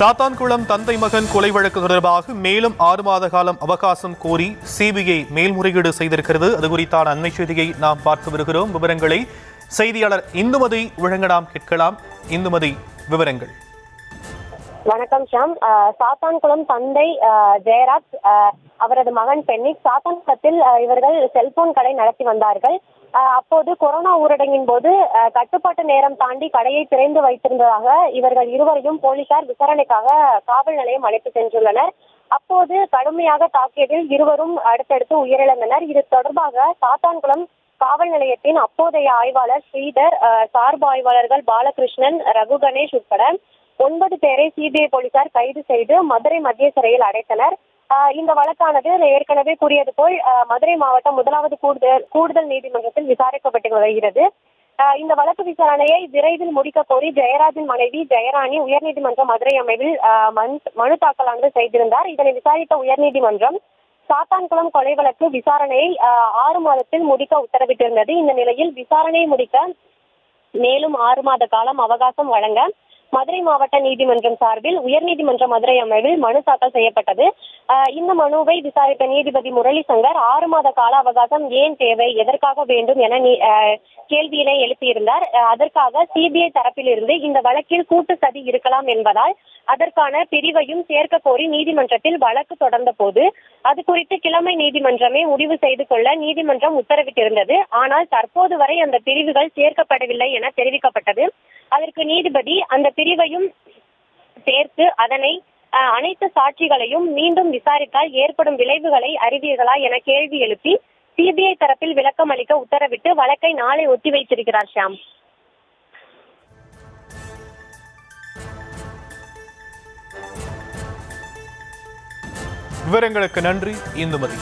சாத்தான்குளம் தந்தை மகன் கொலை வழக்கு தொடர்பாக மேலும் 6 மாத காலம் அவகாசம் கோரி சிபிஐ மேல்முறையீடு செய்திருக்கிறது. அது குறித்தான அண்மை செய்தியை நாம் பார்த்து வருகிறோம். விவரங்களை செய்தியாளர் இந்துமதி வழங்க நாம் கேட்கலாம். இந்துமதி, விவரங்கள். வணக்கம் ஷாம். சாத்தான்குளம் தந்தை ஜெயராஜ், அவரது மகன் பென்னிக் சாத்தான்குளத்தில் இவர்கள் செல்போன் கடை நடத்தி வந்தார்கள். அப்போது கொரோனா ஊரடங்கின் போது கட்டுப்பாட்டு நேரம் தாண்டி கடையை திறந்து வைத்திருந்ததாக இவர்கள் இருவரையும் போலீசார் விசாரணைக்காக காவல் நிலையம் அழைத்து சென்றுள்ளனர். அப்போது கடுமையாக தாக்கியதில் இருவரும் அடுத்தடுத்து உயிரிழந்தனர். இது தொடர்பாக சாத்தான்குளம் காவல் நிலையத்தின் அப்போதைய ஆய்வாளர் ஸ்ரீதர், சார்பு ஆய்வாளர்கள் பாலகிருஷ்ணன், ரகு கணேஷ் உட்பட 9 பேரை சிபிஐ போலீசார் கைது செய்து மதுரை மத்திய சிறையில் அடைத்தனர். இந்த வழக்கானது ஏற்கனவே கூறியது போல் மதுரை மாவட்டம் 1வது கூடுதல் நீதிமன்றத்தில் விசாரிக்கப்பட்டு வருகிறது. இந்த வழக்கு விசாரணையை விரைவில் முடிக்க கோரி ஜெயராஜின் மனைவி ஜெயராணி உயர்நீதிமன்ற மதுரை அமர்வில் மனு தாக்கலானது செய்திருந்தார். இதனை விசாரித்த உயர்நீதிமன்றம் சாத்தான்குளம் கொலை வழக்கு விசாரணையை 6 மாதத்தில் முடிக்க உத்தரவிட்டிருந்தது. இந்த நிலையில் விசாரணையை முடிக்க மேலும் 6 மாத காலம் அவகாசம் வழங்க மதுரை மாவட்ட நீதிமன்றம் சார்பில் உயர்நீதிமன்ற மதுரை அமர்வில் மனு தாக்கல் செய்யப்பட்டது. இந்த மனுவை விசாரித்த நீதிபதி முரளி சங்கர் 6 மாத கால அவகாசம் ஏன் தேவை, எதற்காக வேண்டும் என கேள்வியினை எழுப்பியிருந்தார். அதற்காக சிபிஐ தரப்பிலிருந்து இந்த வழக்கில் கூட்டு சதி இருக்கலாம் என்பதால் அதற்கான பிரிவையும் சேர்க்க கோரி நீதிமன்றத்தில் வழக்கு தொடர்ந்த போது அது குறித்து கிழமை நீதிமன்றமே முடிவு செய்து கொள்ள நீதிமன்றம் உத்தரவிட்டிருந்தது. ஆனால் தற்போது வரை அந்த பிரிவுகள் சேர்க்கப்படவில்லை என தெரிவிக்கப்பட்டது. அதற்கு நீதிபதி அந்த பிரிவையும் சேர்த்து அதனை அனைத்து சாட்சிகளையும் மீண்டும் விசாரித்தால் ஏற்படும் விளைவுகளை அறிவீர்களா என கேள்வி எழுப்பி சிபிஐ தரப்பில் விளக்கம் அளிக்க உத்தரவிட்டு வழக்கை நாளை ஒத்திவைத்திருக்கிறார் ஷாம். விவரங்களுக்கு நன்றி இந்துமதி.